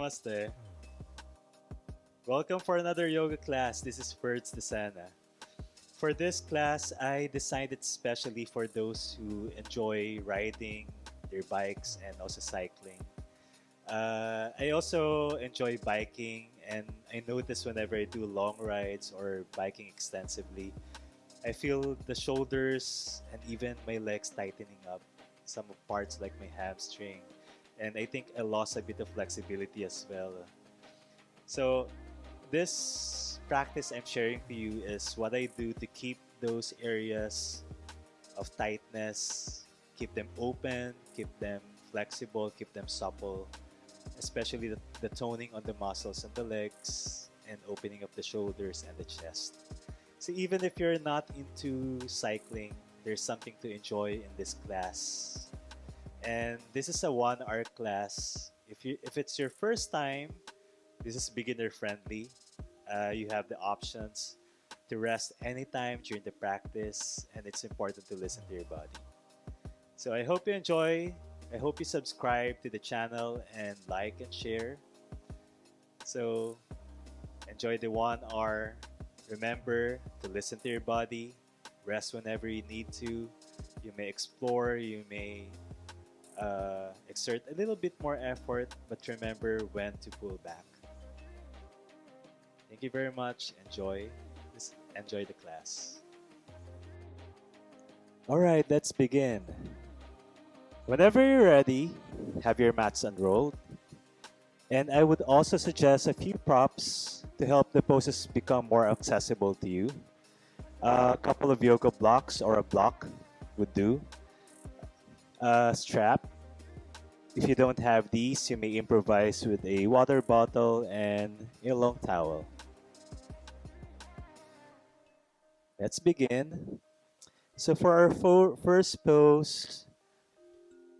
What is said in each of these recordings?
Namaste. Welcome for another yoga class. This is Ferds Desana. For this class, I designed it specially for those who enjoy riding their bikes and also cycling. I also enjoy biking, and I notice whenever I do long rides or biking extensively, I feel the shoulders and even my legs tightening up, some parts like my hamstring, and I think I lost a bit of flexibility as well. So, this practice I'm sharing to you is what I do to keep those areas of tightness, keep them open, keep them flexible, keep them supple, especially the toning on the muscles and the legs and opening up the shoulders and the chest. So even if you're not into cycling, there's something to enjoy in this class. And this is a 1 hour class. If it's your first time, this is beginner friendly. You have the options to rest anytime during the practice, and it's important to listen to your body. So I hope you enjoy. I hope you subscribe to the channel and like and share. So enjoy the 1 hour. Remember to listen to your body, rest whenever you need to. You may explore, you may exert a little bit more effort, but remember when to pull back. Thank you very much. Enjoy the class. All right, let's begin. Whenever you're ready, have your mats unrolled. And I would also suggest a few props to help the poses become more accessible to you. A couple of yoga blocks or a block would do. A strap. If you don't have these, you may improvise with a water bottle and a long towel. Let's begin. So for our first pose,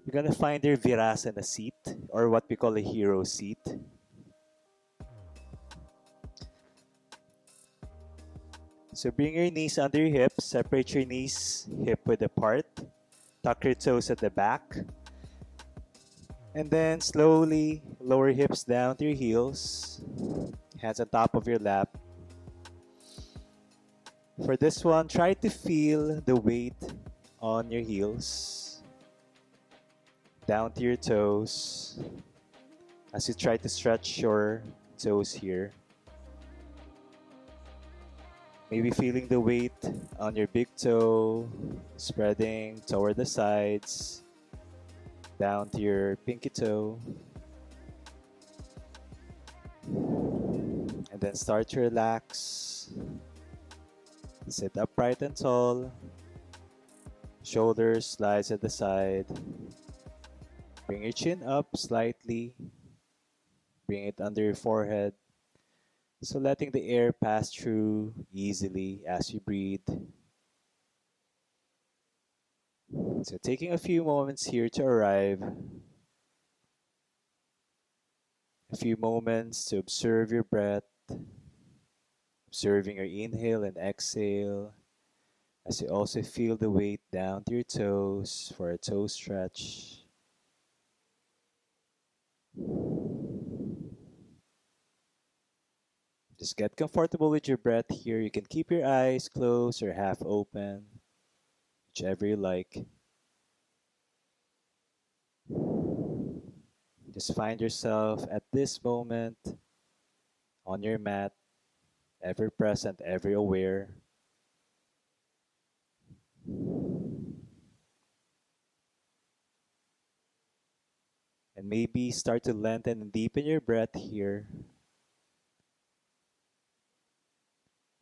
you're gonna find your virasana seat, or what we call a hero seat. So bring your knees under your hips, separate your knees hip width apart, tuck your toes at the back, and then slowly lower hips down to your heels, hands on top of your lap. For this one, try to feel the weight on your heels, down to your toes, as you try to stretch your toes here. Maybe feeling the weight on your big toe, spreading toward the sides, down to your pinky toe. And then start to relax. Sit upright and tall. Shoulders slides at the side. Bring your chin up slightly. Bring it under your forehead. So letting the air pass through easily as you breathe. So taking a few moments here to arrive. A few moments to observe your breath. Observing your inhale and exhale. As you also feel the weight down to your toes for a toe stretch. Just get comfortable with your breath here. You can keep your eyes closed or half open, whichever you like. Just find yourself at this moment on your mat, ever present, ever aware. And maybe start to lengthen and deepen your breath here.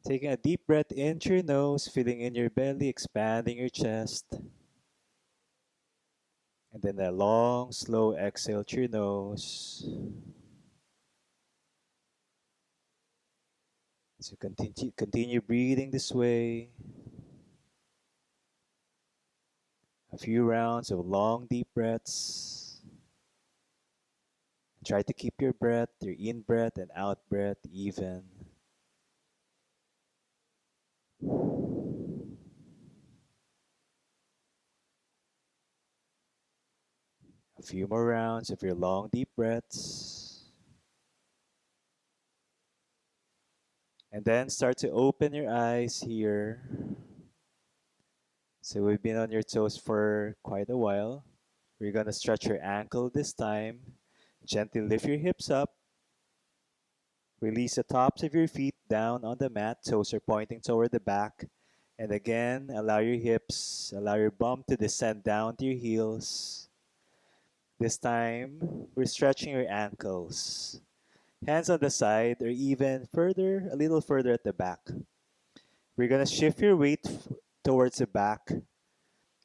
Taking a deep breath in through your nose, feeling in your belly, expanding your chest. And then a long, slow exhale through your nose. So continue breathing this way. A few rounds of long, deep breaths. Try to keep your breath, your in breath and out breath even. A few more rounds of your long, deep breaths. And then start to open your eyes here. So we've been on your toes for quite a while. We're going to stretch your ankle this time. Gently lift your hips up. Release the tops of your feet down on the mat. Toes are pointing toward the back. And again, allow your bum to descend down to your heels. This time, we're stretching your ankles. Hands on the side or even further, a little further at the back. We're going to shift your weight towards the back.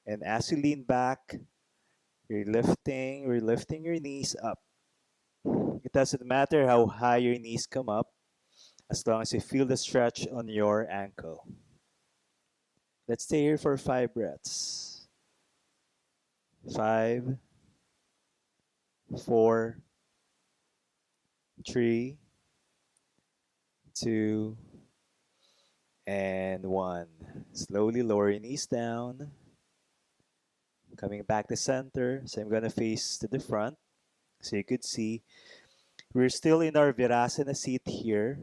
And as you lean back, we're lifting your knees up. It doesn't matter how high your knees come up as long as you feel the stretch on your ankle. Let's stay here for 5 breaths. 5, 4, 3, 2, and 1. Slowly lower your knees down. Coming back to center. So I'm going to face to the front so you could see. We're still in our Virasana seat here.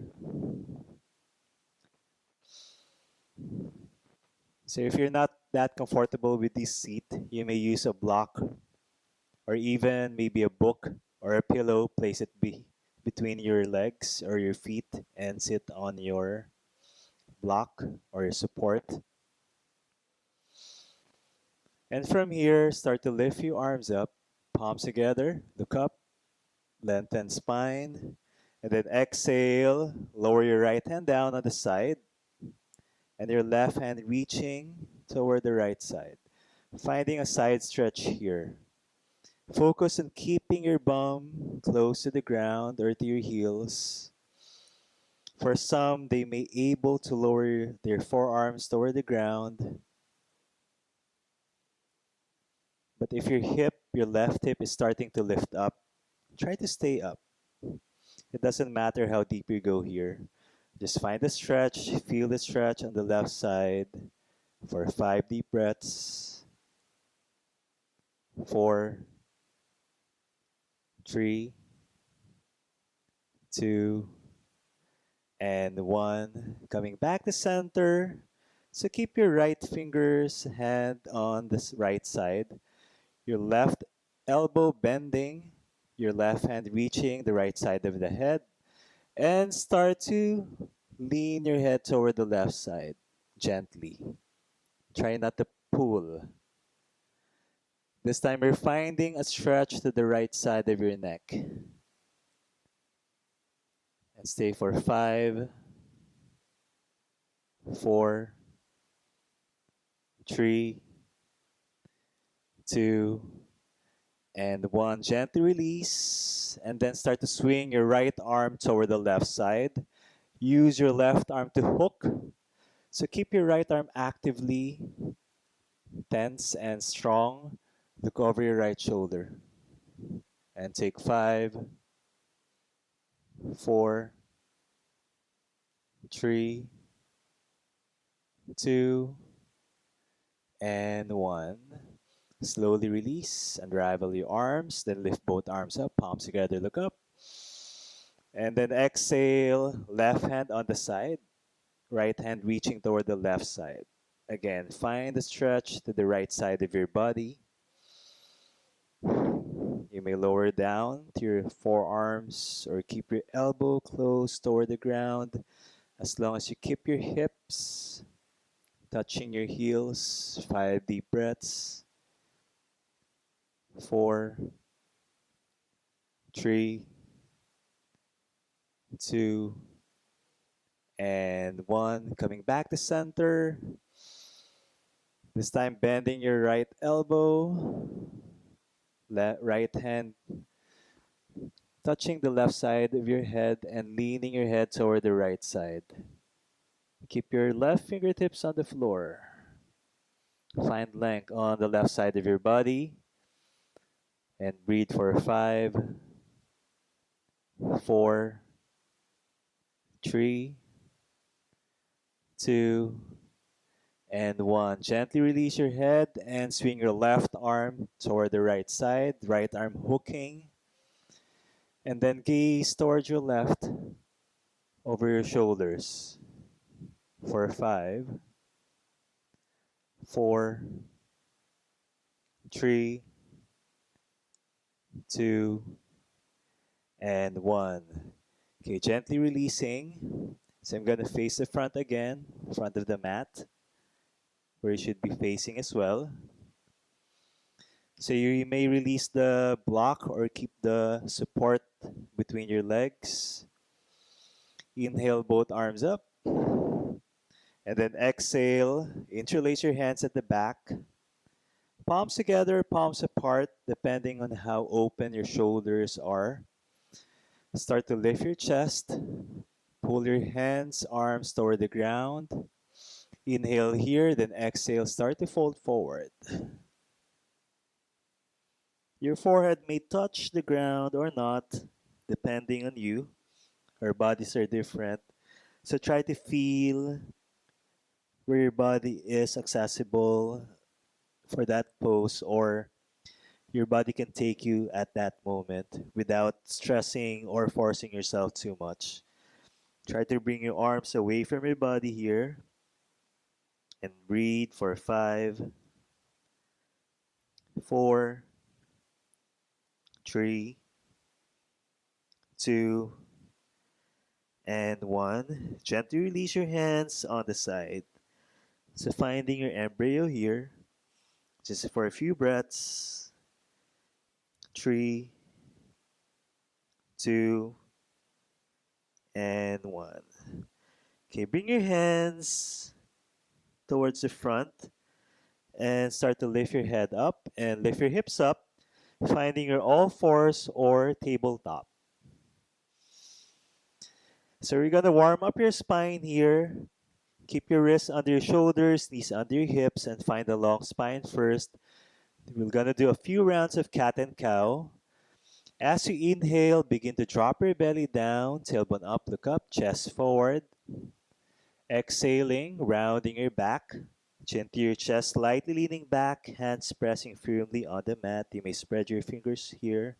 So if you're not that comfortable with this seat, you may use a block or even maybe a book or a pillow. Place it between your legs or your feet and sit on your block or your support. And from here, start to lift your arms up, palms together, look up, lengthen spine, and then exhale, lower your right hand down on the side, and your left hand reaching toward the right side. Finding a side stretch here. Focus on keeping your bum close to the ground or to your heels. For some, they may able to lower their forearms toward the ground. But if your left hip is starting to lift up, try to stay up. It doesn't matter how deep you go here. Just find the stretch, feel the stretch on the left side for 5 deep breaths. 4, 3, 2, and 1. Coming back to center. So keep your right fingers hand on the right side. Your left elbow bending. Your left hand reaching the right side of the head. And start to lean your head toward the left side gently. Try not to pull. This time we're finding a stretch to the right side of your neck. And stay for 5, 4, 3, 2, and 1. Gently release. And then start to swing your right arm toward the left side. Use your left arm to hook. So keep your right arm actively tense and strong. Look over your right shoulder. And take 5, 4, 3, 2, and 1. Slowly release, unravel your arms, then lift both arms up, palms together, look up. And then exhale, left hand on the side, right hand reaching toward the left side. Again, find the stretch to the right side of your body. You may lower down to your forearms or keep your elbow close toward the ground as long as you keep your hips touching your heels. 5 deep breaths. 4, 3, 2, and 1. Coming back to center. This time bending your right elbow. Right hand touching the left side of your head and leaning your head toward the right side. Keep your left fingertips on the floor. Find length on the left side of your body. And breathe for 5, 4, 3, 2, and 1. Gently release your head and swing your left arm toward the right side, right arm hooking. And then gaze towards your left. over your shoulders for 5, 4, 3, 2, and 1. Okay, gently releasing. So I'm going to face the front again, front of the mat, where you should be facing as well. So you may release the block or keep the support between your legs. Inhale both arms up. And then exhale, interlace your hands at the back. Palms together, palms apart, depending on how open your shoulders are. Start to lift your chest. Pull your hands, arms toward the ground. Inhale here, then exhale, start to fold forward. Your forehead may touch the ground or not, depending on you. Our bodies are different. So try to feel where your body is accessible for that pose, or your body can take you at that moment without stressing or forcing yourself too much. Try to bring your arms away from your body here and breathe for 5, 4, 3, 2, and 1. Gently release your hands on the side. So finding your embryo here, just for a few breaths. 3, 2, and 1. Okay, bring your hands towards the front and start to lift your head up and lift your hips up, finding your all fours or tabletop. So we're gonna warm up your spine here. Keep your wrists under your shoulders, knees under your hips, and find a long spine first. We're gonna do a few rounds of cat and cow. As you inhale, begin to drop your belly down, tailbone up, look up, chest forward. Exhaling, rounding your back. Chin to your chest, slightly leaning back, hands pressing firmly on the mat. You may spread your fingers here.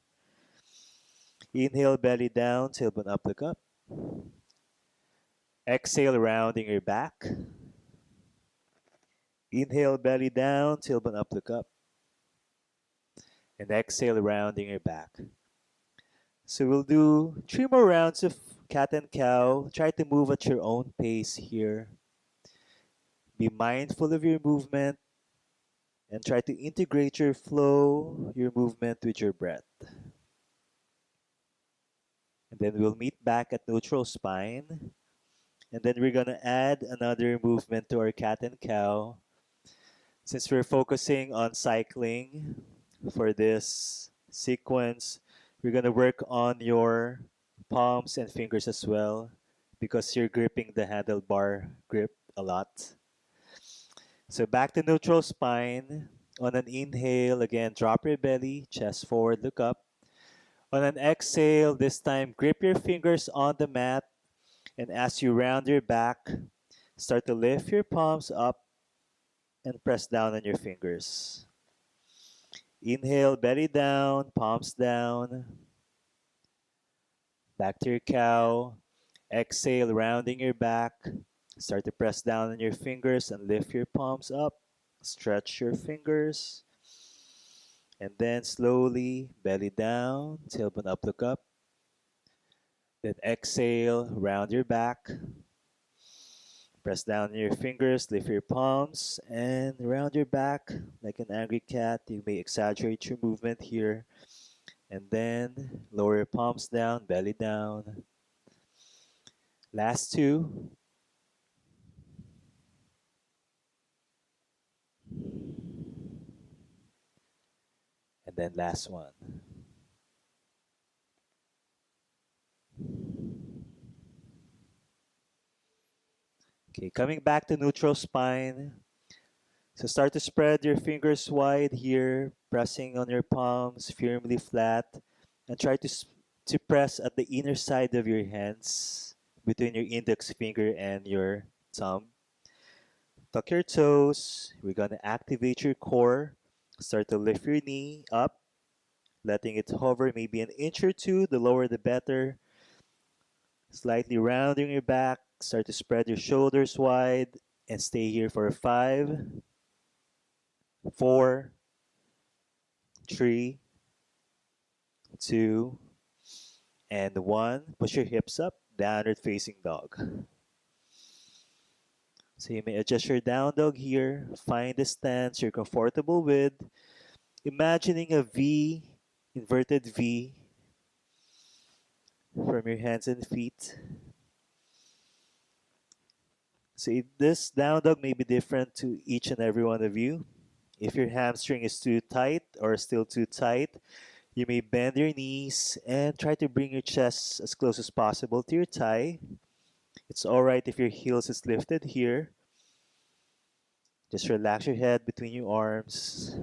Inhale, belly down, tailbone up, look up. Exhale, rounding your back. Inhale, belly down, tailbone up, look up. And exhale, rounding your back. So we'll do 3 more rounds of cat and cow. Try to move at your own pace here. Be mindful of your movement and try to integrate your flow, your movement with your breath. And then we'll meet back at neutral spine. And then we're going to add another movement to our cat and cow. Since we're focusing on cycling for this sequence, we're going to work on your palms and fingers as well because you're gripping the handlebar grip a lot. So back to neutral spine. On an inhale, again, drop your belly, chest forward, look up. On an exhale, this time grip your fingers on the mat, and as you round your back, start to lift your palms up and press down on your fingers. Inhale, belly down, palms down. Back to your cow. Exhale, rounding your back. Start to press down on your fingers and lift your palms up. Stretch your fingers. And then slowly, belly down, tailbone up, look up. Then exhale, round your back. Press down your fingers, lift your palms, and round your back like an angry cat. You may exaggerate your movement here. And then lower your palms down, belly down. Last 2. And then last 1. Okay, coming back to neutral spine. So start to spread your fingers wide here, pressing on your palms firmly flat, and try to press at the inner side of your hands between your index finger and your thumb. Tuck your toes. We're gonna activate your core. Start to lift your knee up, letting it hover maybe an inch or two. The lower, the better. Slightly rounding your back. Start to spread your shoulders wide and stay here for 5, 4, 3, 2, and 1. Push your hips up, downward facing dog. So you may adjust your down dog here. Find the stance you're comfortable with. Imagining a V, inverted V, from your hands and feet. So this down dog may be different to each and every one of you. If your hamstring is too tight or still too tight, you may bend your knees and try to bring your chest as close as possible to your thigh. It's alright if your heels is lifted here. Just relax your head between your arms.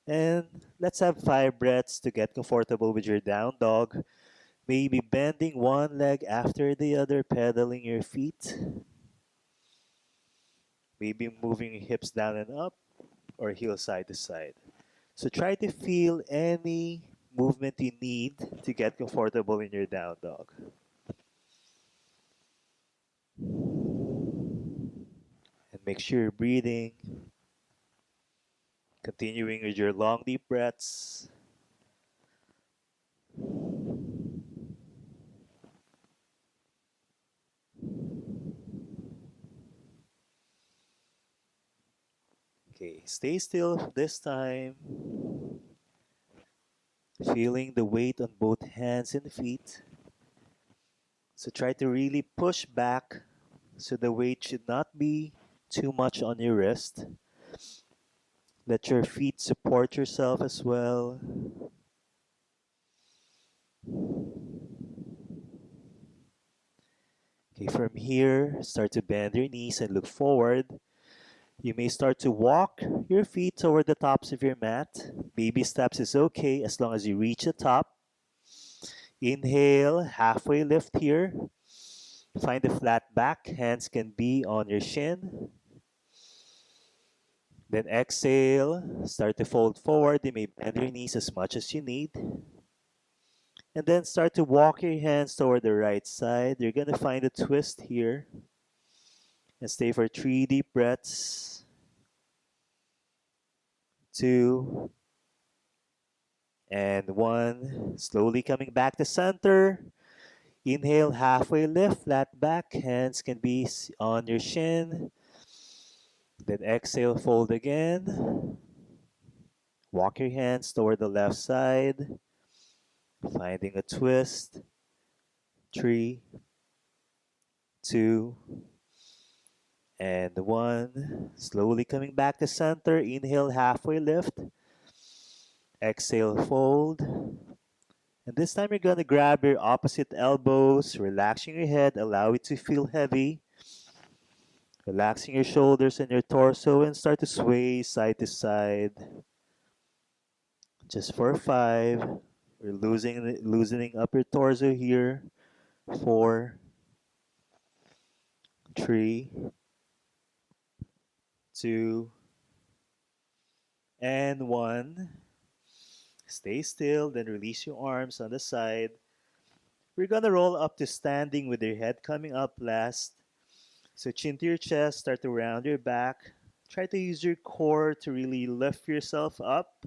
And let's have 5 breaths to get comfortable with your down dog. Maybe bending one leg after the other, pedaling your feet. Maybe moving your hips down and up or heel side to side. So try to feel any movement you need to get comfortable in your down dog. And make sure you're breathing, continuing with your long deep breaths. Okay, stay still this time. Feeling the weight on both hands and feet. So try to really push back so the weight should not be too much on your wrist. Let your feet support yourself as well. Okay, from here, start to bend your knees and look forward. You may start to walk your feet toward the tops of your mat. Baby steps is okay as long as you reach the top. Inhale, halfway lift here. Find a flat back. Hands can be on your shin. Then exhale, start to fold forward. You may bend your knees as much as you need. And then start to walk your hands toward the right side. You're going to find a twist here. And stay for 3 deep breaths. 2, and 1. Slowly coming back to center. Inhale, halfway lift, flat back. Hands can be on your shin. Then exhale, fold again. Walk your hands toward the left side. Finding a twist. 3, 2, and 1. Slowly coming back to center. Inhale, halfway lift. Exhale, fold. And this time you're going to grab your opposite elbows, relaxing your head, allow it to feel heavy. Relaxing your shoulders and your torso and start to sway side to side. Just for 5. We're loosening up your torso here. 4, 3, 2, and 1. Stay still, then release your arms on the side. We're gonna roll up to standing with your head coming up last. So chin to your chest, start to round your back. Try to use your core to really lift yourself up.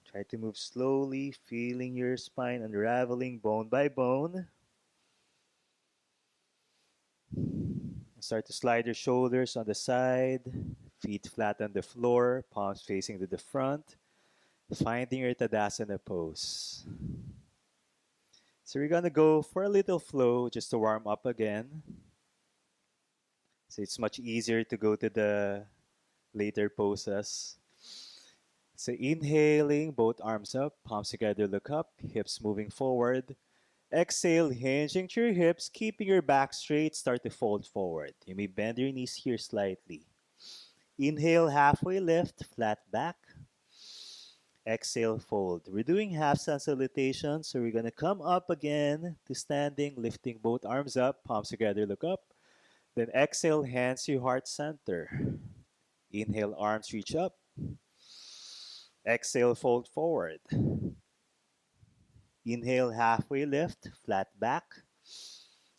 Try to move slowly, feeling your spine unraveling bone by bone. Start to slide your shoulders on the side, feet flat on the floor, palms facing to the front, finding your Tadasana pose. So we're gonna go for a little flow just to warm up again. So it's much easier to go to the later poses. So inhaling, both arms up, palms together, look up, hips moving forward. Exhale, hinging to your hips, keeping your back straight, start to fold forward. You may bend your knees here slightly. Inhale, halfway lift, flat back. Exhale, fold. We're doing half sun salutation, so we're going to come up again to standing, lifting both arms up, palms together, look up. Then exhale, hands to heart center. Inhale, arms reach up. Exhale, fold forward. Inhale, halfway lift, flat back.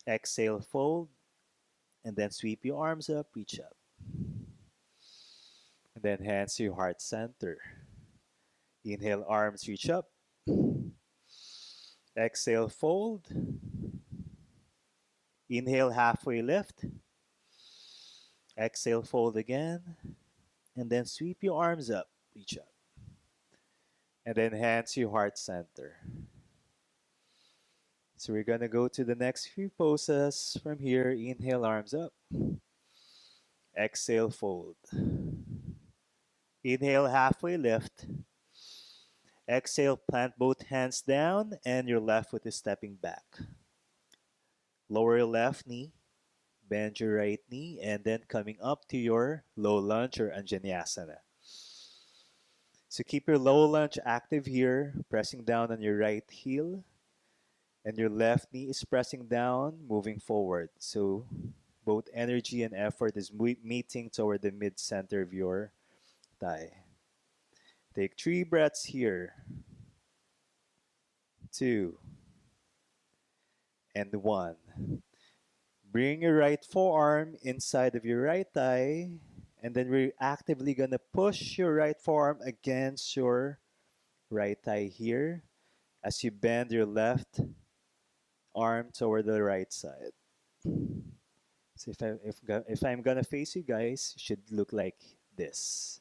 Exhale, fold, and then sweep your arms up, reach up. And then hands to your heart center. Inhale, arms reach up. Exhale, fold. Inhale, halfway lift. Exhale, fold again. And then sweep your arms up, reach up. And then hands to your heart center. So we're going to go to the next few poses from here. Inhale, arms up. Exhale, fold. Inhale, halfway lift. Exhale, plant both hands down and your left foot is stepping back. Lower your left knee, bend your right knee, and then coming up to your low lunge or Anjaneyasana. So keep your low lunge active here, pressing down on your right heel, and your left knee is pressing down, moving forward. So both energy and effort is meeting toward the mid center of your thigh. Take 3 breaths here. 2 and 1. Bring your right forearm inside of your right thigh, and then we're actively gonna push your right forearm against your right thigh here as you bend your left arm toward the right side. So if I'm gonna face you guys, it should look like this.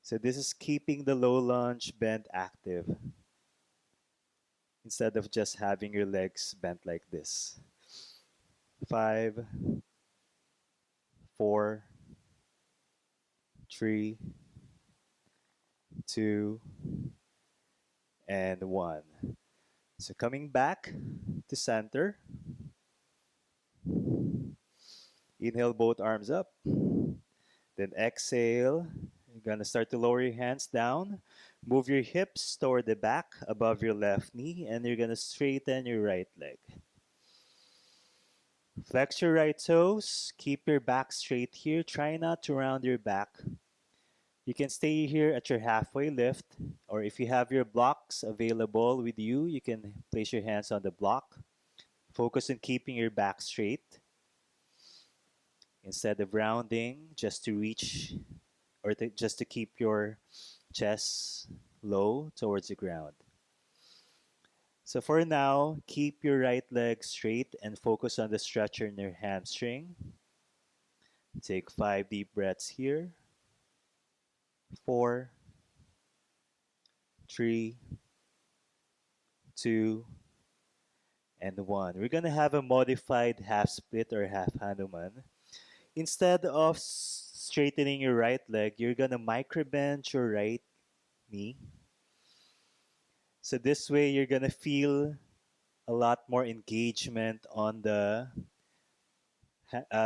So this is keeping the low lunge bent active instead of just having your legs bent like this. 5, 4, 3, 2, and 1. So coming back to center. Inhale, both arms up. Then exhale. You're going to start to lower your hands down. Move your hips toward the back above your left knee, and you're going to straighten your right leg. Flex your right toes. Keep your back straight here. Try not to round your back. You can stay here at your halfway lift, or if you have your blocks available with you, you can place your hands on the block. Focus on keeping your back straight instead of rounding, just to reach or just to keep your chest low towards the ground. So for now, keep your right leg straight and focus on the stretcher in your hamstring. Take 5 deep breaths here. 4, 3, 2, and 1. We're going to have a modified half split or half Hanuman. Instead of straightening your right leg, you're going to micro bend your right knee. So this way, you're going to feel a lot more engagement on the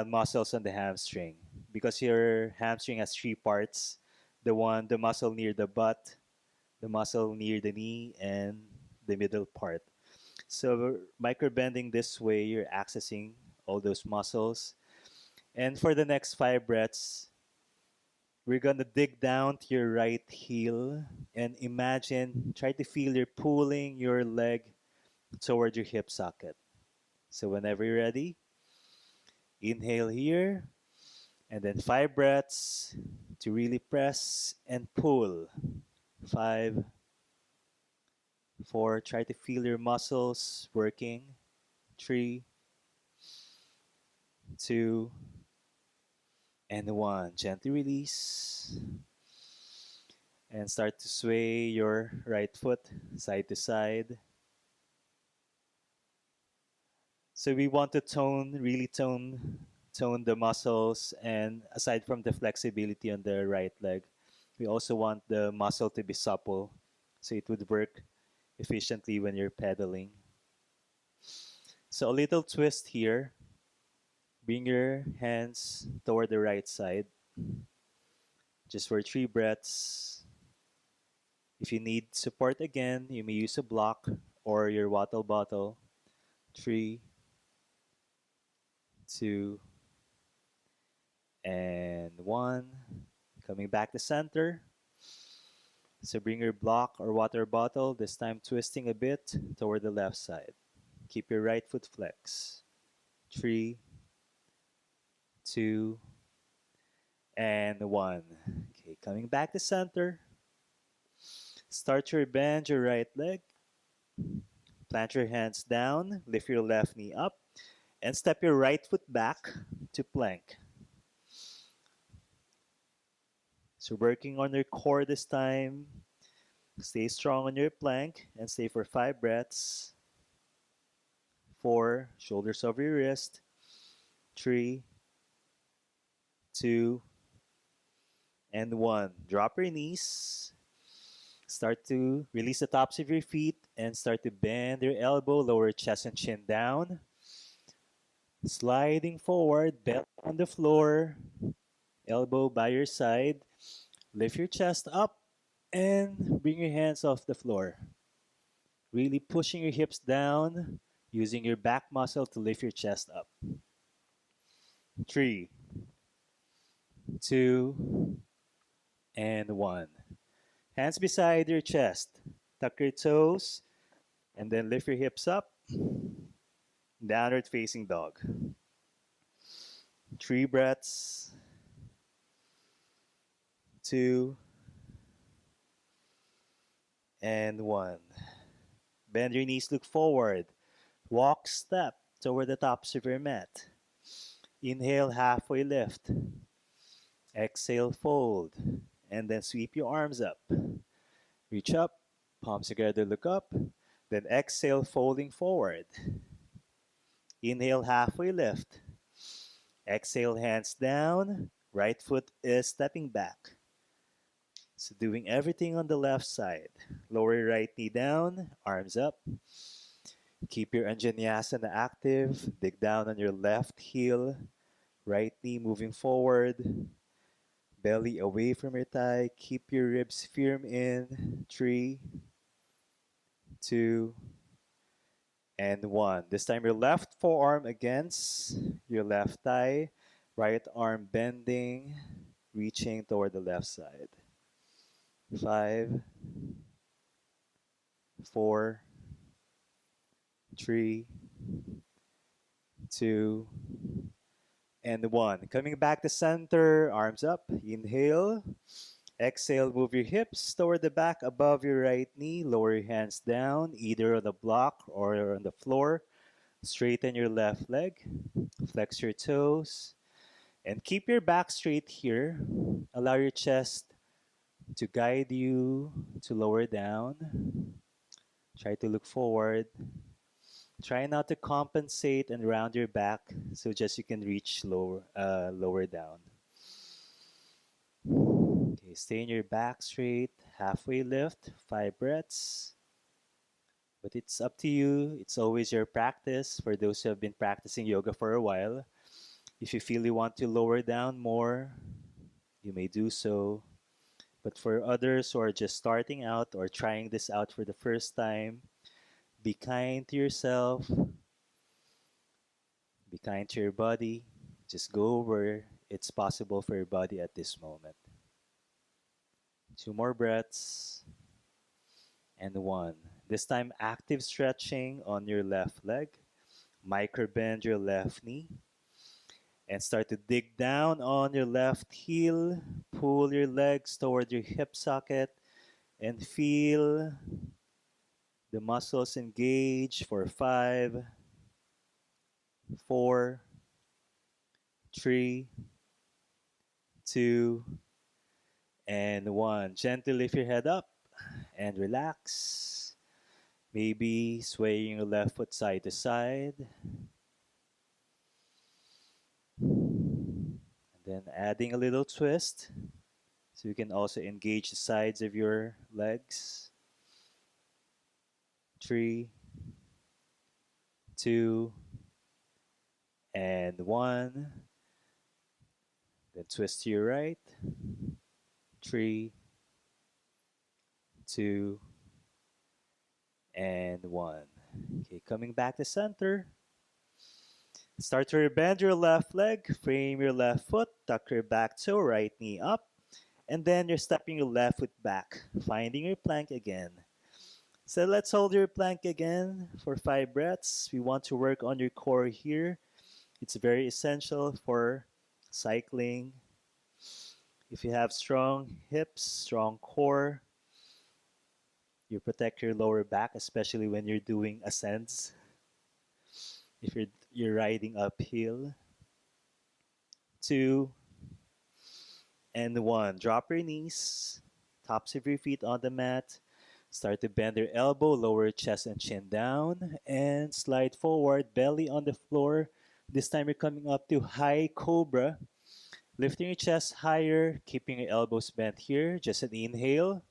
muscles on the hamstring, because your hamstring has 3 parts: the muscle near the butt, the muscle near the knee, and the middle part. So micro bending this way, you're accessing all those muscles. And for the next 5 breaths, we're gonna dig down to your right heel and try to feel you're pulling your leg toward your hip socket. So whenever you're ready, inhale here, and then 5 breaths to really press and pull. 5, 4, try to feel your muscles working. 3, 2, and 1. Gently release. And start to sway your right foot side to side. So we want to really tone the muscles, and aside from the flexibility on the right leg, we also want the muscle to be supple so it would work efficiently when you're pedaling. So a little twist here. Bring your hands toward the right side. Just for 3 breaths. If you need support again, you may use a block or your water bottle. 3, 2, and 1. Coming back to center. So bring your block or water bottle, this time twisting a bit toward the left side. Keep your right foot flex. 3, 2, and 1. Okay, coming back to center. Start to bend your right leg. Plant your hands down. Lift your left knee up. And step your right foot back to plank. So working on your core this time. Stay strong on your plank and stay for 5 breaths. 4, shoulders over your wrist. 3, 2, and 1. Drop your knees. Start to release the tops of your feet and start to bend your elbow, lower chest and chin down. Sliding forward, belt on the floor, elbow by your side. Lift your chest up and bring your hands off the floor. Really pushing your hips down, using your back muscle to lift your chest up. 3, 2, and 1. Hands beside your chest. Tuck your toes and then lift your hips up. Downward facing dog. 3 breaths. 2, and 1. Bend your knees, look forward. Walk step toward the tops of your mat. Inhale, halfway lift. Exhale, fold. And then sweep your arms up. Reach up, palms together, look up. Then exhale, folding forward. Inhale, halfway lift. Exhale, hands down. Right foot is stepping back. So doing everything on the left side. Lower your right knee down, arms up. Keep your Anjaneyasana active. Dig down on your left heel. Right knee moving forward. Belly away from your thigh. Keep your ribs firm in. 3, 2, and 1. This time your left forearm against your left thigh. Right arm bending, reaching toward the left side. 5, 4, 3, 2, and 1. Coming back to center, arms up. Inhale. Exhale, move your hips toward the back above your right knee. Lower your hands down, either on the block or on the floor. Straighten your left leg. Flex your toes. And keep your back straight here. Allow your chest to guide you to lower down. Try to look forward. Try not to compensate and round your back so just you can reach lower down. Okay, stay in your back straight, halfway lift, 5 breaths. But it's up to you. It's always your practice for those who have been practicing yoga for a while. If you feel you want to lower down more, you may do so. But for others who are just starting out or trying this out for the first time, be kind to yourself. Be kind to your body. Just go where it's possible for your body at this moment. 2 more breaths. And 1. This time, active stretching on your left leg. Micro bend your left knee. And start to dig down on your left heel. Pull your legs toward your hip socket. And feel the muscles engage for 5, 4, 3, 2, and 1. Gently lift your head up and relax. Maybe swaying your left foot side to side. And then adding a little twist so you can also engage the sides of your legs. 3, 2, and 1. Then twist to your right. 3, 2, and 1. Okay, coming back to center. Start to bend your left leg, frame your left foot, tuck your back toe, right knee up, And then you're stepping your left foot back, finding your plank again. So let's hold your plank again for 5 breaths. We want to work on your core here. It's very essential for cycling. If you have strong hips, strong core, you protect your lower back, especially when you're doing ascents. If you're riding uphill. 2 and 1. Drop your knees, tops of your feet on the mat. Start to bend your elbow, lower chest and chin down, and slide forward, belly on the floor. This time you're coming up to high cobra, lifting your chest higher, keeping your elbows bent here. Just an inhale.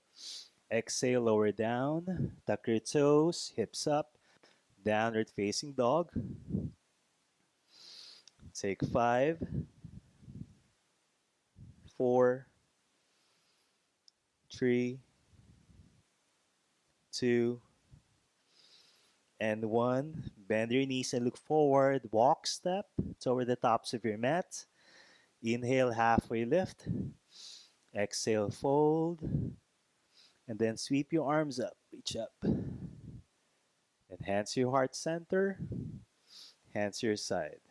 Exhale, lower down. Tuck your toes, hips up. Downward facing dog. Take 5, 4, 3, 2, and 1. Bend your knees and look forward. Walk step toward the tops of your mat. Inhale, halfway lift. Exhale, fold. And then sweep your arms up. Reach up. And hands to your heart center. Hands to your side.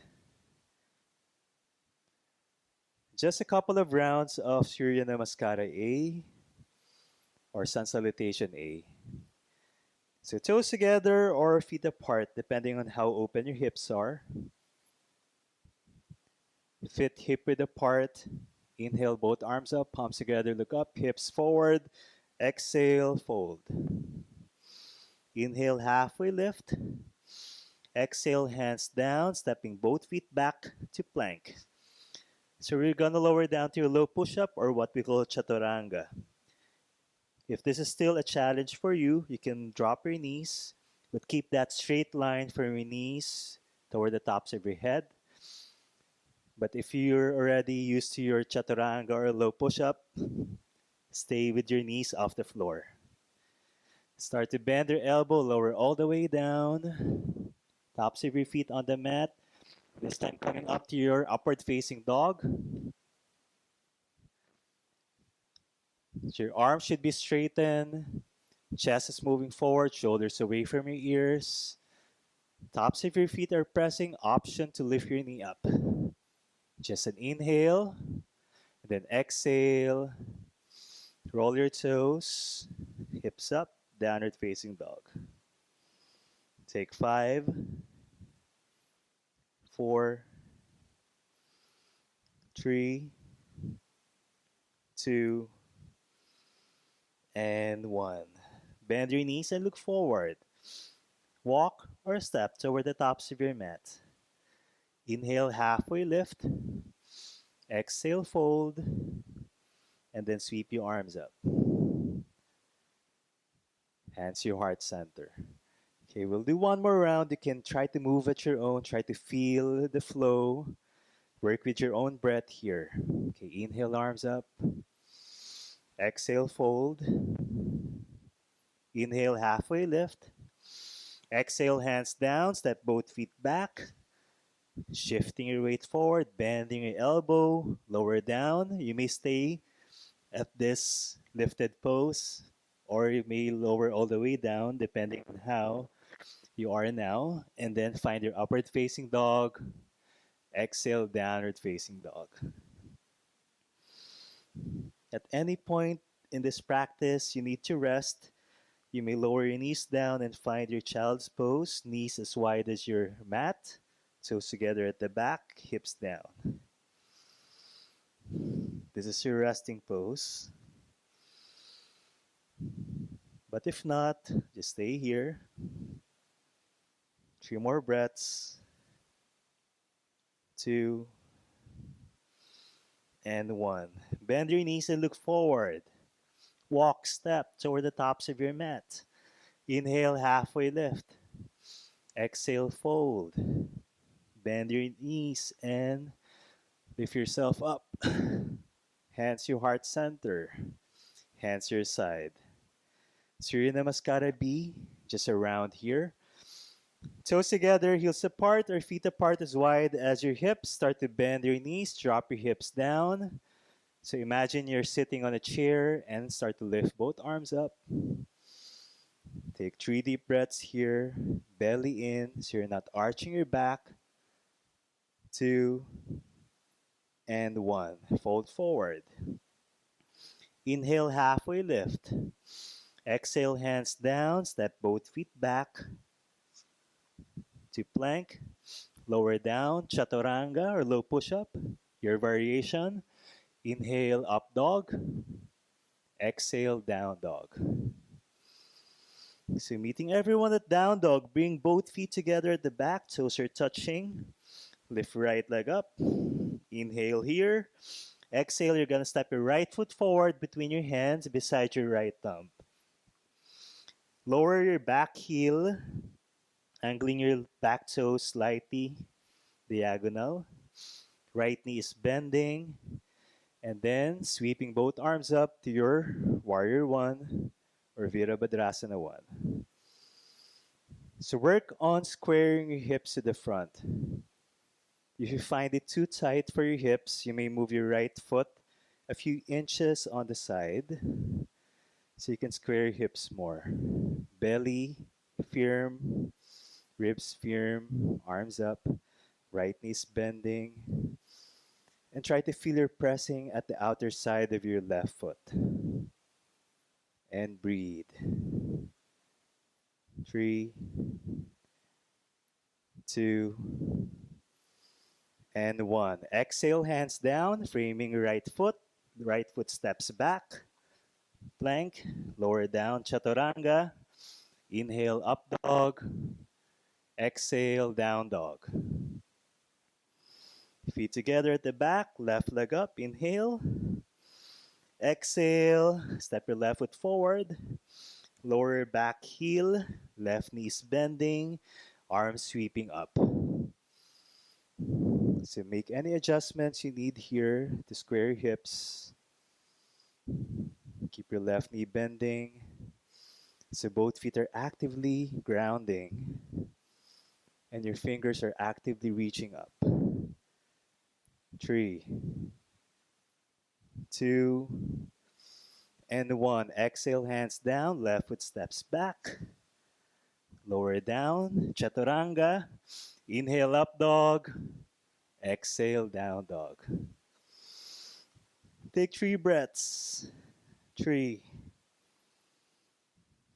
Just a couple of rounds of Surya Namaskara A or Sun Salutation A. So toes together or feet apart, depending on how open your hips are. Fit hip width apart. Inhale, both arms up, palms together, look up, hips forward. Exhale, fold. Inhale, halfway lift. Exhale, hands down, stepping both feet back to plank. So we're gonna lower down to a low push-up or what we call chaturanga. If this is still a challenge for you, you can drop your knees, but keep that straight line from your knees toward the tops of your head. But if you're already used to your chaturanga or low push-up, stay with your knees off the floor. Start to bend your elbow, lower all the way down. Tops of your feet on the mat. This time coming up to your upward facing dog. So your arms should be straightened. Chest is moving forward, shoulders away from your ears. Tops of your feet are pressing, option to lift your knee up. Just an inhale, and then exhale. Roll your toes, hips up, downward facing dog. Take 5, 4, 3, 2, and 1. Bend your knees and look forward. Walk or step toward the tops of your mat. Inhale, halfway lift. Exhale, fold. And then sweep your arms up. Hands to your heart center. Okay, we'll do one more round. You can try to move at your own. Try to feel the flow. Work with your own breath here. Okay, inhale, arms up. Exhale, fold. Inhale, halfway lift. Exhale, hands down. Step both feet back. Shifting your weight forward. Bending your elbow. Lower down. You may stay at this lifted pose, or you may lower all the way down depending on how you are now. And then find your upward facing dog. Exhale, downward facing dog. At any point in this practice, you need to rest. You may lower your knees down and find your child's pose, knees as wide as your mat, toes together at the back, hips down. This is your resting pose. But if not, just stay here. 3 more breaths. 2, and 1. Bend your knees and look forward. Walk, step toward the tops of your mat. Inhale, halfway lift. Exhale, fold. Bend your knees and lift yourself up. Hands to your heart center. Hands to your side. Surya Namaskara B, just around here. Toes together, heels apart, or feet apart as wide as your hips. Start to bend your knees, drop your hips down. So imagine you're sitting on a chair and start to lift both arms up. Take 3 deep breaths here, belly in, so you're not arching your back. 2 and 1. Fold forward. Inhale, halfway lift. Exhale, hands down, step both feet back to plank. Lower down, chaturanga or low push up. Your variation. Inhale, up dog. Exhale, down dog. So meeting everyone at down dog, bring both feet together at the back, toes are touching. Lift right leg up. Inhale here. Exhale, you're gonna step your right foot forward between your hands beside your right thumb. Lower your back heel, angling your back toes slightly diagonal. Right knee is bending. And then sweeping both arms up to your warrior one or Virabhadrasana one. So work on squaring your hips to the front. If you find it too tight for your hips, you may move your right foot a few inches on the side so you can square your hips more. Belly firm, ribs firm, arms up, right knees bending. And try to feel your pressing at the outer side of your left foot. And breathe. 3, 2, and 1. Exhale, hands down, framing right foot. Right foot steps back. Plank. Lower down, chaturanga. Inhale, up dog. Exhale, down dog. Feet together at the back. Left leg up. Inhale. Exhale. Step your left foot forward. Lower back heel. Left knees bending. Arms sweeping up. So make any adjustments you need here to square your hips. Keep your left knee bending. So both feet are actively grounding and your fingers are actively reaching up. 3, 2, and 1. Exhale, hands down. Left foot steps back. Lower down. Chaturanga. Inhale, up dog. Exhale, down dog. Take 3 breaths. 3,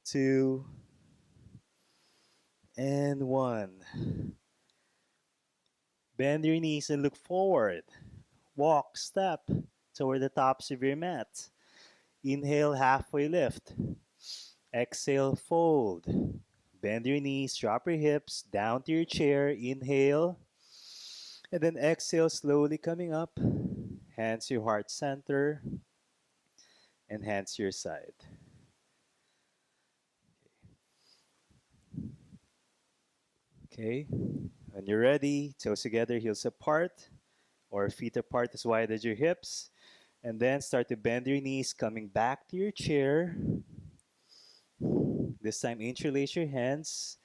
2, and 1. Bend your knees and look forward. Walk, step toward the tops of your mat. Inhale, halfway lift. Exhale, fold. Bend your knees, drop your hips down to your chair. Inhale. And then exhale, slowly coming up. Hands to your heart center and hands to your side. Okay. When you're ready, toes together, heels apart, or feet apart as wide as your hips. And then start to bend your knees, coming back to your chair. This time, interlace your hands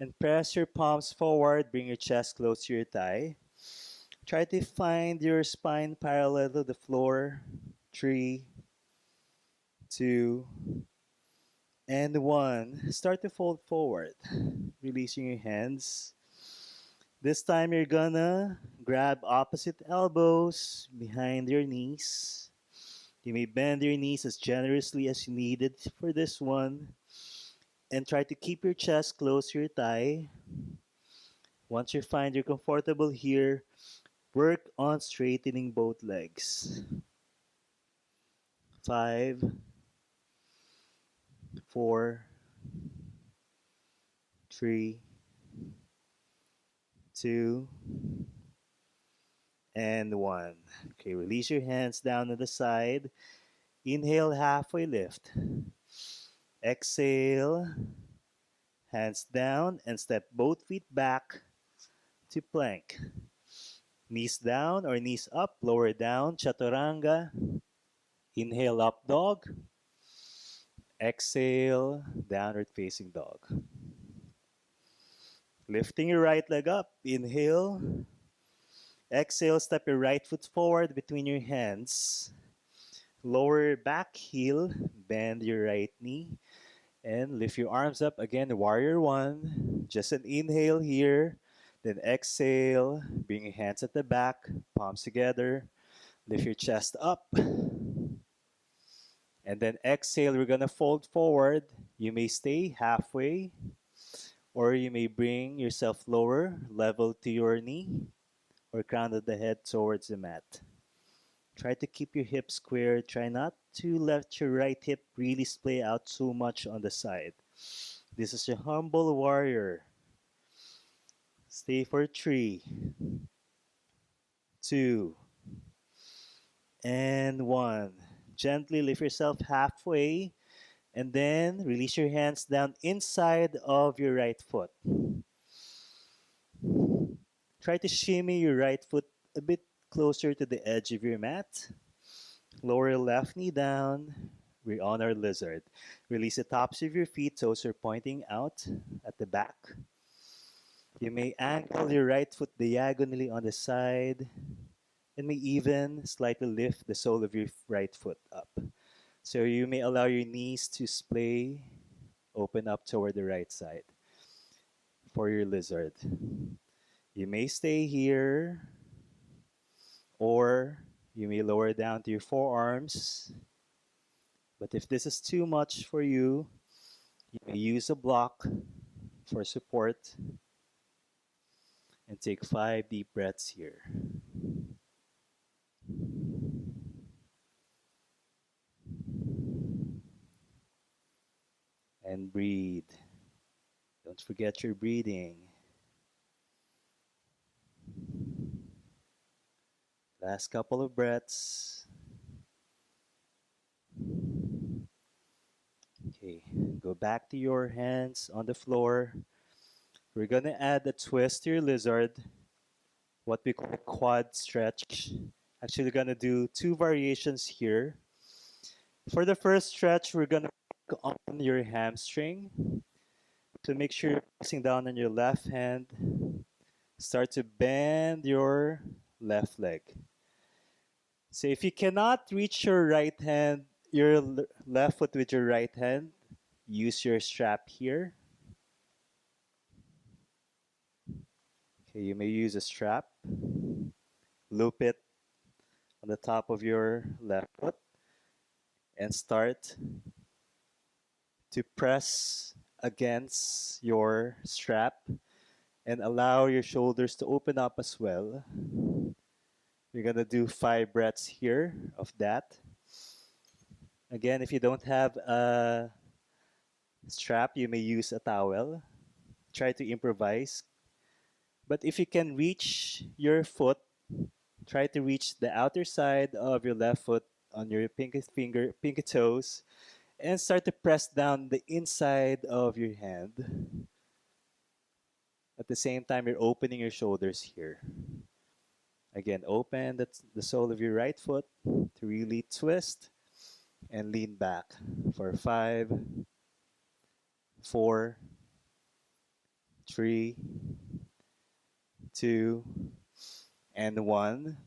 and press your palms forward. Bring your chest close to your thigh. Try to find your spine parallel to the floor. 3, 2, and 1. Start to fold forward, releasing your hands. This time, you're gonna grab opposite elbows behind your knees. You may bend your knees as generously as you needed for this one. And try to keep your chest close to your thigh. Once you find you're comfortable here, work on straightening both legs. 5, 4, 3, 2, and 1. Okay, release your hands down to the side. Inhale, halfway lift. Exhale, hands down and step both feet back to plank. Knees down or knees up, lower down, chaturanga. Inhale, up dog. Exhale, downward facing dog. Lifting your right leg up. Inhale. Exhale, step your right foot forward between your hands. Lower back heel, bend your right knee, and lift your arms up again. Warrior one. Just an inhale here, then exhale. Bring your hands at the back, palms together. Lift your chest up, and then exhale. We're gonna fold forward. You may stay halfway, or you may bring yourself lower, level to your knee, or crown of the head towards the mat. Try to keep your hips square. Try not to let your right hip really splay out too much on the side. This is your humble warrior. Stay for 3, 2, and 1. Gently lift yourself halfway and then release your hands down inside of your right foot. Try to shimmy your right foot a bit closer to the edge of your mat. Lower your left knee down. We're on our lizard. Release the tops of your feet, toes are pointing out at the back. You may angle your right foot diagonally on the side and may even slightly lift the sole of your right foot up. So you may allow your knees to splay open up toward the right side for your lizard. You may stay here or you may lower down to your forearms. But if this is too much for you, you may use a block for support and take 5 deep breaths here. And breathe. Don't forget your breathing. Last couple of breaths. Okay, go back to your hands on the floor. We're gonna add a twist to your lizard, what we call quad stretch. Actually, we're gonna do 2 variations here. For the first stretch, we're gonna work on your hamstring. So make sure you're pressing down on your left hand. Start to bend your left leg. So if you cannot reach your right hand, your left foot with your right hand, use your strap here. Okay, you may use a strap. Loop it on the top of your left foot and start to press against your strap and allow your shoulders to open up as well. We're gonna do 5 breaths here of that. Again, if you don't have a strap, you may use a towel. Try to improvise. But if you can reach your foot, try to reach the outer side of your left foot on your pinky toes, and start to press down the inside of your hand. At the same time, you're opening your shoulders here. Again, open the sole of your right foot to really twist and lean back for 5, 4, 3, 2, and 1.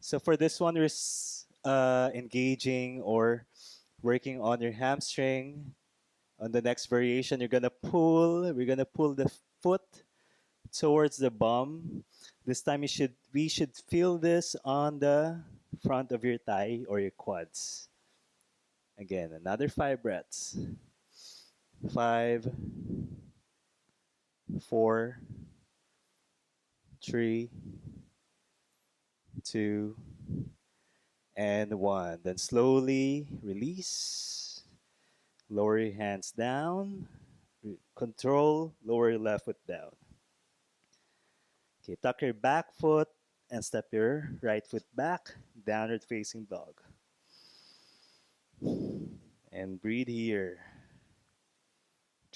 So for this one, we're engaging or working on your hamstring. On the next variation, we're gonna pull the foot towards the bum. This time we should feel this on the front of your thigh or your quads. Again, another 5 breaths. 5, 4, 3, 2, and 1. Then slowly release. Lower your hands down. Control, lower your left foot down. Okay, tuck your back foot and step your right foot back, downward facing dog. And breathe here.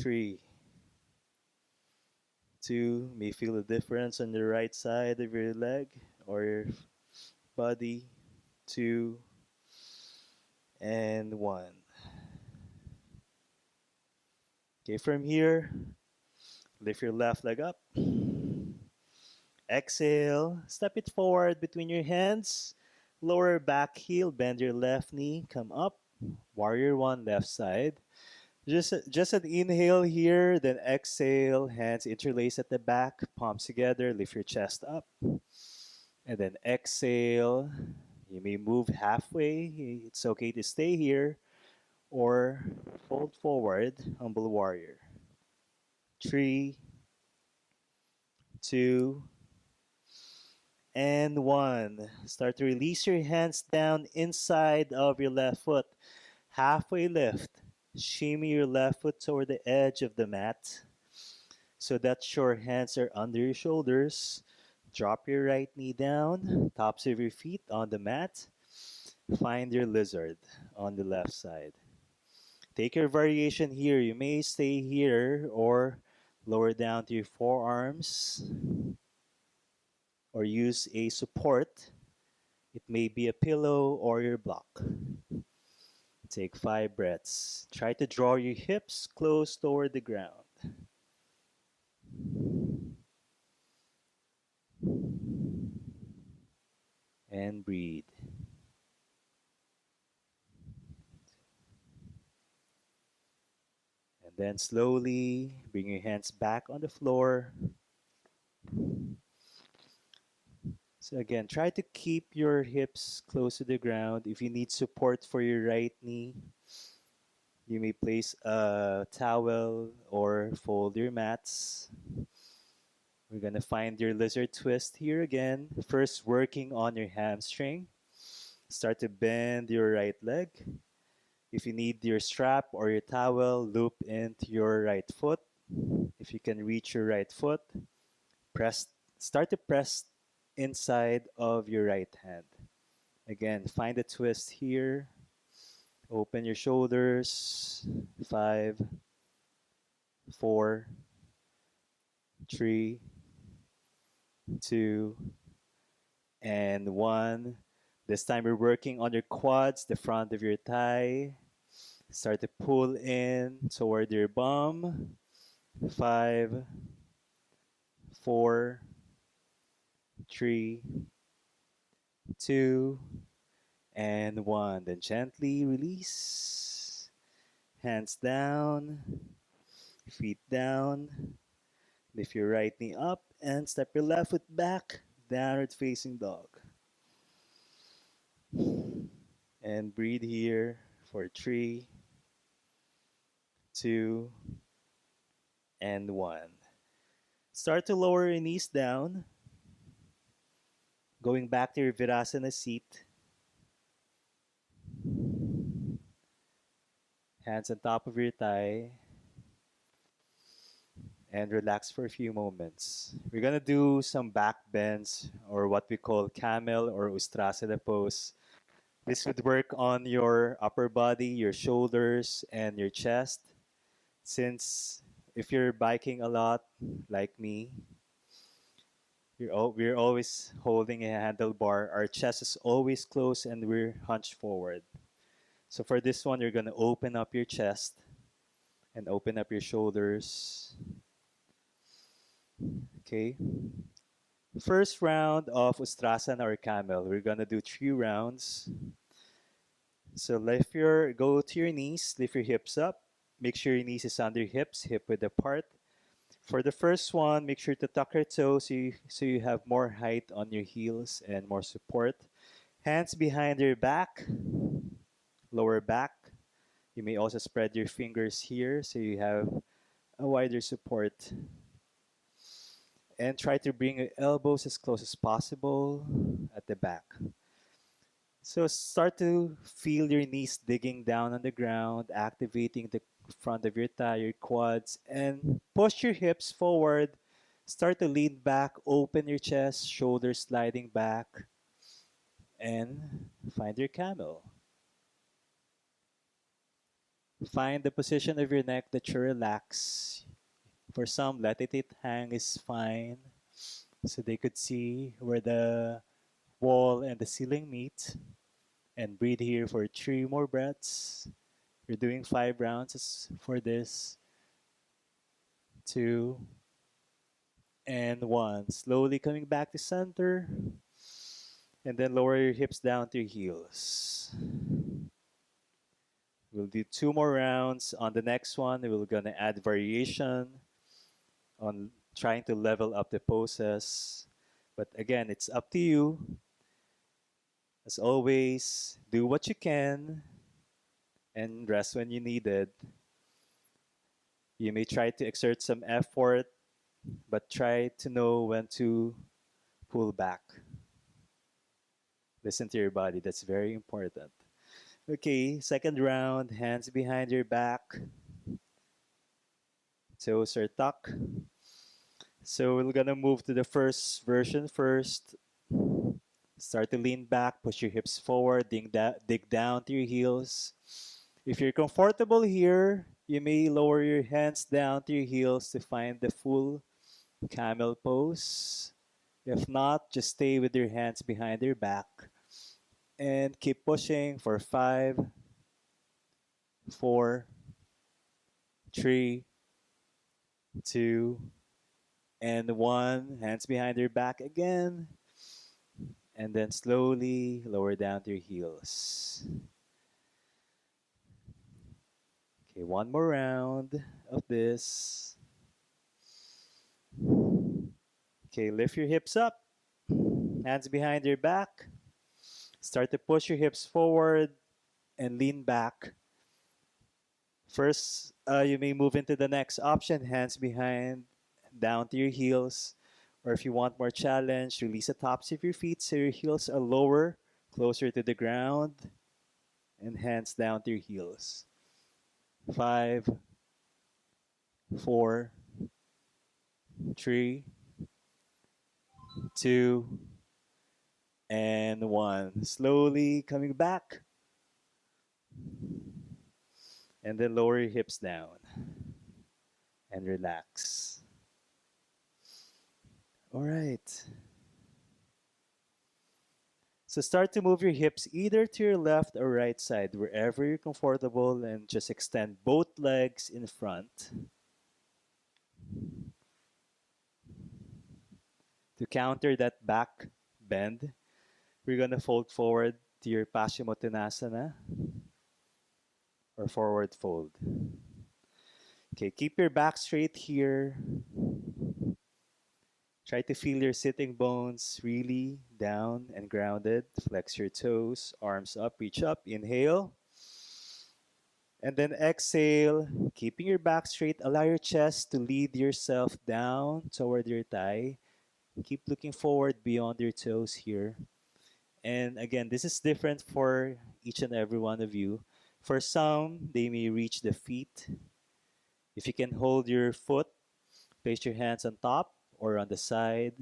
3, 2, may feel the difference on the right side of your leg or your body. 2, and 1. Okay, from here, lift your left leg up. Exhale, step it forward between your hands. Lower back heel, bend your left knee, come up. Warrior one, left side. Just an inhale here, then exhale, hands interlace at the back, palms together, lift your chest up. And then exhale. You may move halfway. It's okay to stay here or fold forward, humble warrior. 3, 2, and 1. Start to release your hands down inside of your left foot. Halfway lift. Shimmy your left foot toward the edge of the mat so that your hands are under your shoulders. Drop your right knee down, tops of your feet on the mat. Find your lizard on the left side. Take your variation here. You may stay here or lower down to your forearms or use a support. It may be a pillow or your block. Take 5 breaths. Try to draw your hips close toward the ground. And breathe. And then slowly bring your hands back on the floor. So again, try to keep your hips close to the ground. If you need support for your right knee, you may place a towel or fold your mats. We're going to find your lizard twist here again. First, working on your hamstring. Start to bend your right leg. If you need your strap or your towel, loop into your right foot. If you can reach your right foot, press. Start to press inside of your right hand. Again, find a twist here. Open your shoulders. 5, 4, 3, 2, and 1. This time we're working on your quads, the front of your thigh. Start to pull in toward your bum. 5, 4, 3, 2, and 1. Then gently release. Hands down, feet down. Lift your right knee up and step your left foot back, downward facing dog. And breathe here for 3, 2, and 1. Start to lower your knees down, going back to your Virasana seat. Hands on top of your thigh. And relax for a few moments. We're gonna do some back bends or what we call camel or Ustrasana pose. This would work on your upper body, your shoulders, and your chest. Since if you're biking a lot, like me, we're always holding a handlebar. Our chest is always closed and we're hunched forward. So for this one, you're gonna open up your chest and open up your shoulders. Okay. First round of Ustrasana or Camel. We're gonna do 3 rounds. So go to your knees, lift your hips up. Make sure your knees is under your hips, hip width apart. For the first one, make sure to tuck your toes so you have more height on your heels and more support. Hands behind your back, lower back. You may also spread your fingers here so you have a wider support. And try to bring your elbows as close as possible at the back. So start to feel your knees digging down on the ground, activating the front of your thigh, your quads, and push your hips forward. Start to lean back, open your chest, shoulders sliding back, and find your camel. Find the position of your neck that you relax. For some, let it hang is fine, so they could see where the wall and the ceiling meet. And breathe here for 3 more breaths. You're doing 5 rounds for this. 2 and 1. Slowly coming back to center. And then lower your hips down to your heels. We'll do 2 more rounds. On the next one, we're gonna add variation on trying to level up the poses. But again, it's up to you. As always, do what you can and rest when you need it. You may try to exert some effort, but try to know when to pull back. Listen to your body. That's very important. Okay, second round, hands behind your back, toes are tucked. So we're gonna move to the first version first. Start to lean back, push your hips forward, dig down to your heels. If you're comfortable here, you may lower your hands down to your heels to find the full camel pose. If not, just stay with your hands behind your back and keep pushing for 5, 4, 3, 2, and 1. Hands behind your back again. And then slowly lower down to your heels. Okay, 1 more round of this. Okay, lift your hips up. Hands behind your back. Start to push your hips forward and lean back. First, you may move into the next option, hands behind, down to your heels. Or if you want more challenge, release the tops of your feet so your heels are lower, closer to the ground, and hands down to your heels. 5, 4, 3, 2, and 1. Slowly coming back, and then lower your hips down and relax. All right. So start to move your hips either to your left or right side, wherever you're comfortable, and just extend both legs in front. To counter that back bend, we're going to fold forward to your Paschimottanasana or forward fold. Okay, keep your back straight here. Try to feel your sitting bones really down and grounded. Flex your toes, arms up, reach up. Inhale. And then exhale, keeping your back straight. Allow your chest to lead yourself down toward your thigh. Keep looking forward beyond your toes here. And again, this is different for each and every one of you. For some, they may reach the feet. If you can hold your foot, place your hands on top or on the side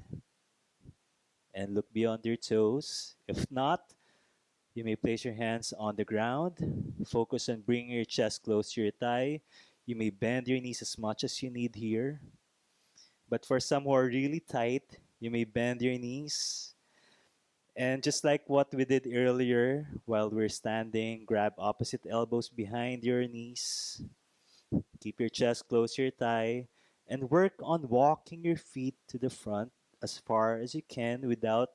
and look beyond your toes. If not, you may place your hands on the ground. Focus on bringing your chest close to your thigh. You may bend your knees as much as you need here. But for some who are really tight, you may bend your knees. And just like what we did earlier, while we're standing, grab opposite elbows behind your knees. Keep your chest close to your thigh. And work on walking your feet to the front as far as you can without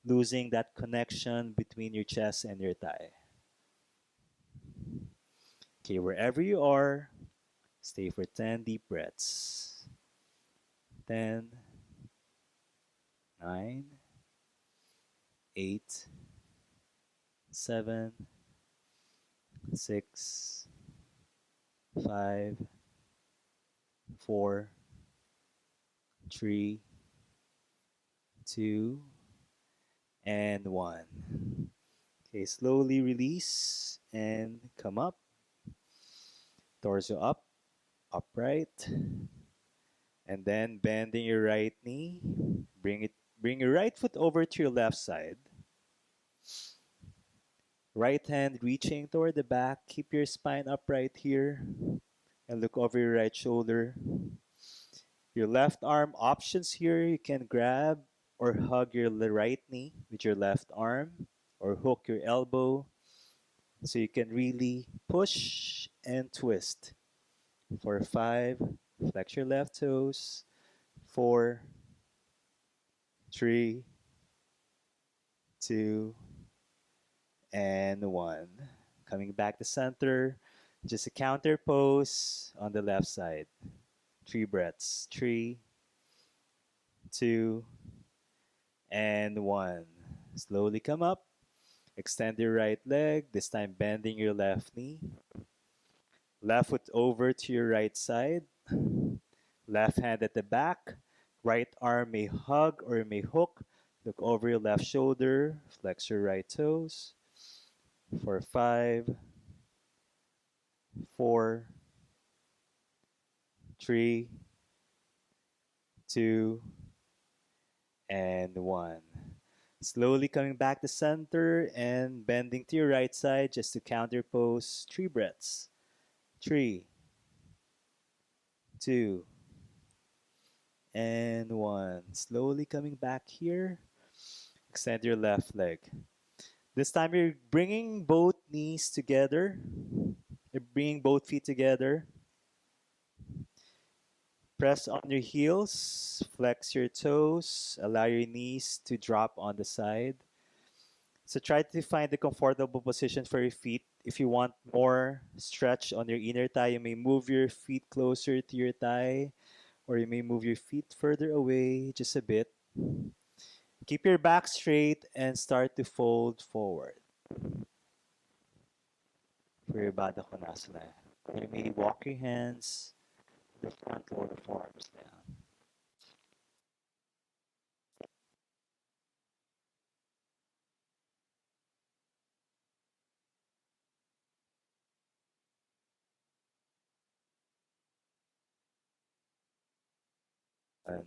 losing that connection between your chest and your thigh. Okay, wherever you are, stay for 10 deep breaths. 10, 9, 8, 7, 6, 5, 4, 3, 2, and 1. Okay, slowly release and come up. Torso up, upright. And then bending your right knee. Bring your right foot over to your left side. Right hand reaching toward the back. Keep your spine upright here. And look over your right shoulder. Your left arm options here. You can grab or hug your right knee with your left arm or hook your elbow so you can really push and twist. For 5, flex your left toes. 4, 3, two, and one. Coming back to center, just a counter pose on the left side. Three breaths. Three, two, and one. Slowly come up. Extend your right leg, this time bending your left knee. Left foot over to your right side. Left hand at the back. Right arm may hug or may hook. Look over your left shoulder. Flex your right toes. For five, four, three, two, and one. Slowly coming back to center and bending to your right side just to counter pose. Three breaths. Three, two, and one. Slowly coming back here. Extend your left leg. This time you're bringing both knees together. You're bringing both feet together. Press on your heels. Flex your toes. Allow your knees to drop on the side. So try to find a comfortable position for your feet. If you want more stretch on your inner thigh, you may move your feet closer to your thigh, or you may move your feet further away just a bit. Keep your back straight and start to fold forward for your Baddha Konasana. You may walk your hands the front lower forearms down. And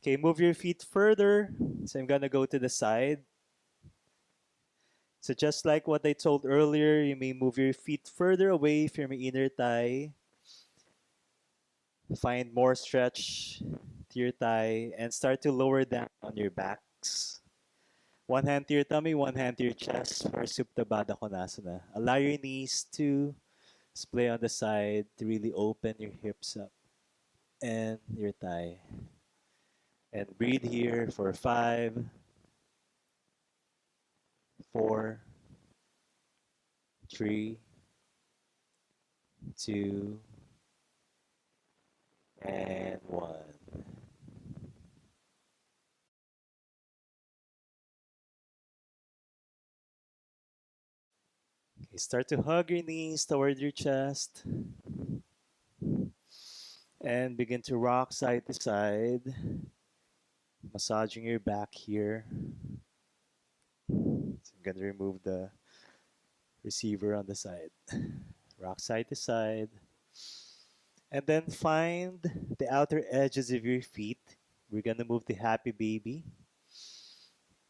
okay, move your feet further. So I'm gonna go to the side. So just like what I told earlier, you may move your feet further away from your inner thigh. Find more stretch to your thigh and start to lower down on your backs. One hand to your tummy, one hand to your chest for Supta Baddha Konasana. Allow your knees to splay on the side to really open your hips up and your thigh. And breathe here for five, four, three, two, and one. Okay, start to hug your knees toward your chest and begin to rock side to side, massaging your back here. So I'm going to remove the receiver on the side. Rock side to side. And then find the outer edges of your feet. We're going to move to happy baby.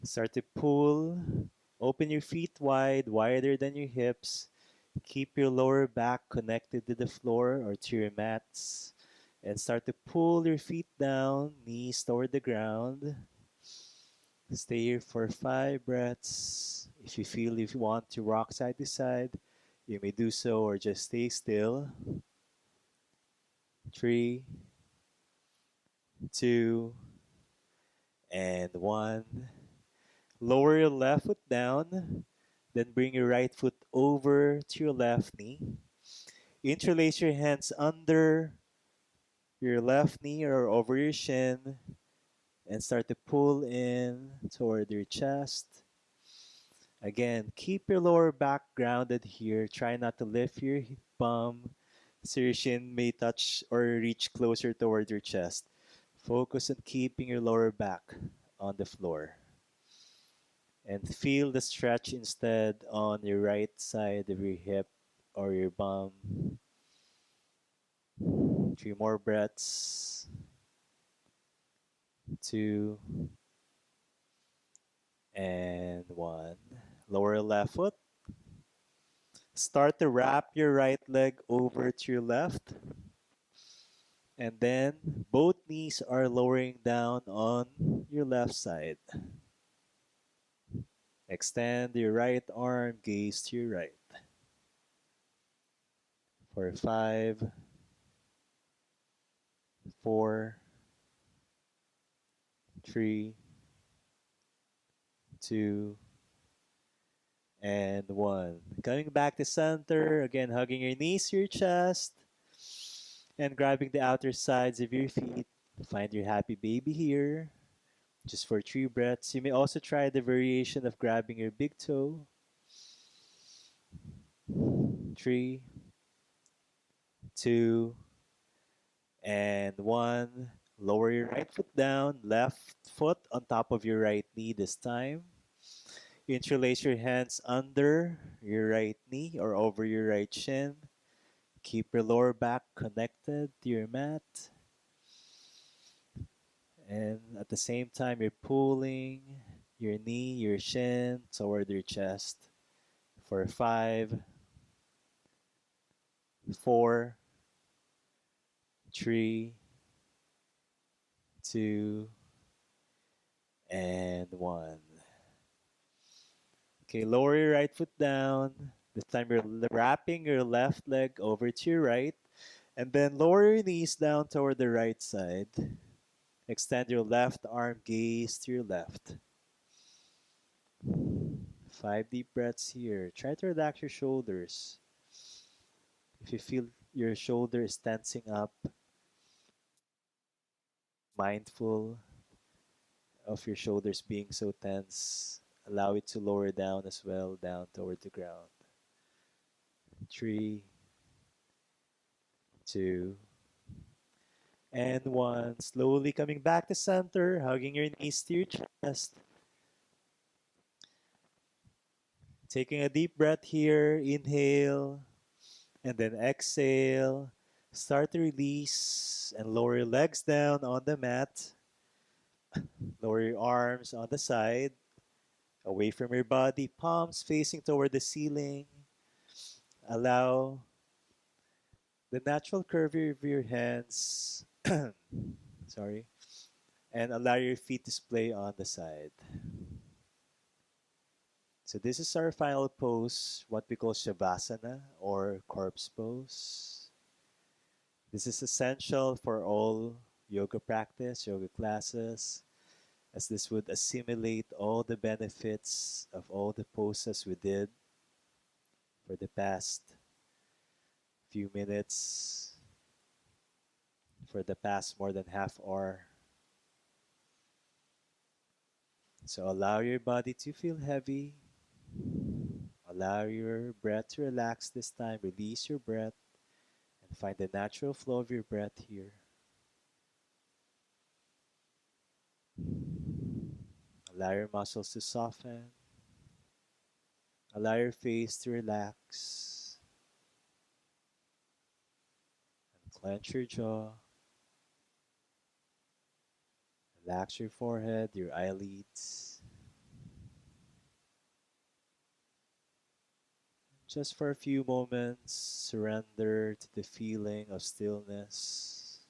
Start to pull. Open your feet wide, wider than your hips. Keep your lower back connected to the floor or to your mats. And start to pull your feet down, knees toward the ground. Stay here for five breaths. If you want to rock side to side, you may do so or just stay still. Three, two, and one. Lower your left foot down. Then bring your right foot over to your left knee. Interlace your hands under your left knee or over your shin and start to pull in toward your chest. Again, keep your lower back grounded here. Try not to lift your bum so your shin may touch or reach closer toward your chest. Focus on keeping your lower back on the floor. And feel the stretch instead on your right side of your hip or your bum. Three more breaths. Two and one. Lower left foot. Start to wrap your right leg over to your left. And then both knees are lowering down on your left side. Extend your right arm, gaze to your right. For five, four, 3, 2, and 1. Coming back to center, again, hugging your knees to your chest and grabbing the outer sides of your feet. Find your happy baby here. Just for 3 breaths. You may also try the variation of grabbing your big toe. 3, 2, and 1. Lower your right foot down, left foot on top of your right knee this time. Interlace your hands under your right knee or over your right shin. Keep your lower back connected to your mat. And at the same time, you're pulling your knee, your shin toward your chest. For 5, 4, 3, 2, and 1. Okay, lower your right foot down. This time you're wrapping your left leg over to your right. And then lower your knees down toward the right side. Extend your left arm, gaze to your left. 5 deep breaths here. Try to relax your shoulders. If you feel your shoulder is tensing up, mindful of your shoulders being so tense, allow it to lower down as well, down toward the ground. 3, 2, and 1. Slowly coming back to center, hugging your knees to your chest. Taking a deep breath here. Inhale. And then exhale. Start to release and lower your legs down on the mat. Lower your arms on the side, away from your body, palms facing toward the ceiling. Allow the natural curve of your hands. Sorry. And allow your feet to splay on the side. So this is our final pose, what we call Shavasana or corpse pose. This is essential for all yoga practice, yoga classes, as this would assimilate all the benefits of all the poses we did for the past few minutes, for the past more than half hour. So allow your body to feel heavy. Allow your breath to relax this time. Release your breath and find the natural flow of your breath here. Allow your muscles to soften. Allow your face to relax. And clench your jaw. Relax your forehead, your eyelids. Just for a few moments, surrender to the feeling of stillness.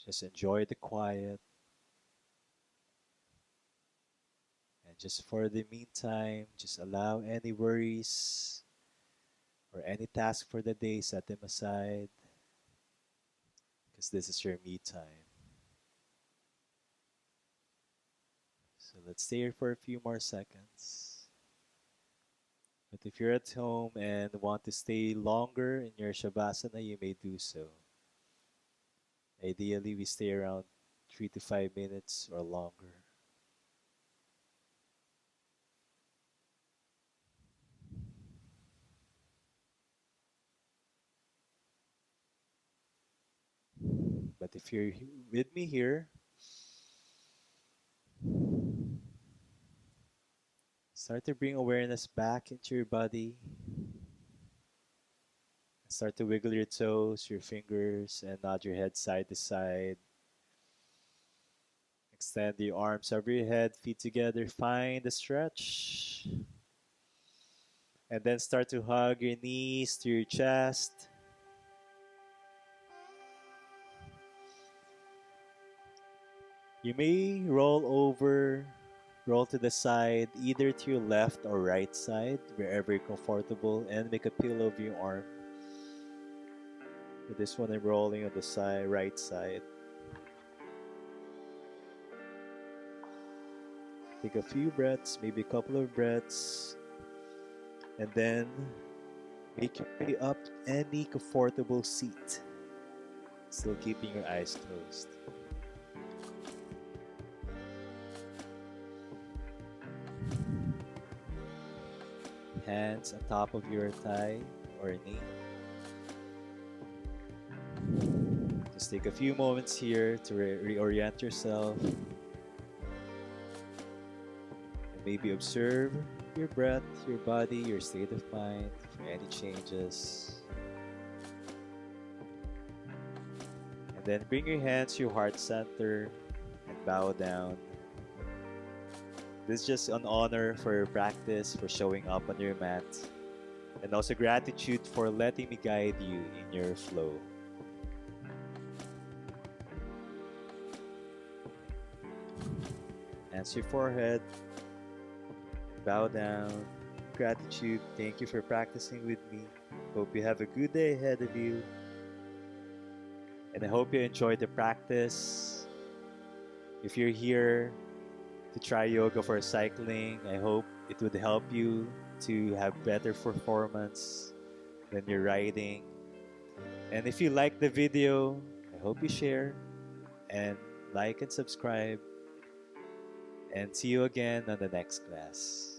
Just enjoy the quiet. And just for the meantime, just allow any worries or any task for the day, set them aside. Because this is your me time. So let's stay here for a few more seconds. But if you're at home and want to stay longer in your Shavasana, you may do so. Ideally, we stay around 3 to 5 minutes or longer. But if you're with me here, start to bring awareness back into your body. Start to wiggle your toes, your fingers, and nod your head side to side. Extend your arms over your head, feet together. Find a stretch. And then start to hug your knees to your chest. You may roll over, roll to the side, either to your left or right side, wherever you're comfortable, and make a pillow of your arm. For this one, I'm rolling on the side, right side. Take a few breaths, maybe a couple of breaths, and then make your way up to any comfortable seat, still keeping your eyes closed. Hands on top of your thigh or knee. Just take a few moments here to reorient yourself and maybe observe your breath, your body, your state of mind for any changes. And then bring your hands to your heart center and bow down. This is just an honor for your practice, for showing up on your mat, and also gratitude for letting me guide you in your flow. Hands to your forehead, bow down. Gratitude, thank you for practicing with me. Hope you have a good day ahead of you. And I hope you enjoyed the practice. If you're here to try yoga for cycling, I hope it would help you to have better performance when you're riding. And if you like the video, I hope you share and like and subscribe. And see you again on the next class.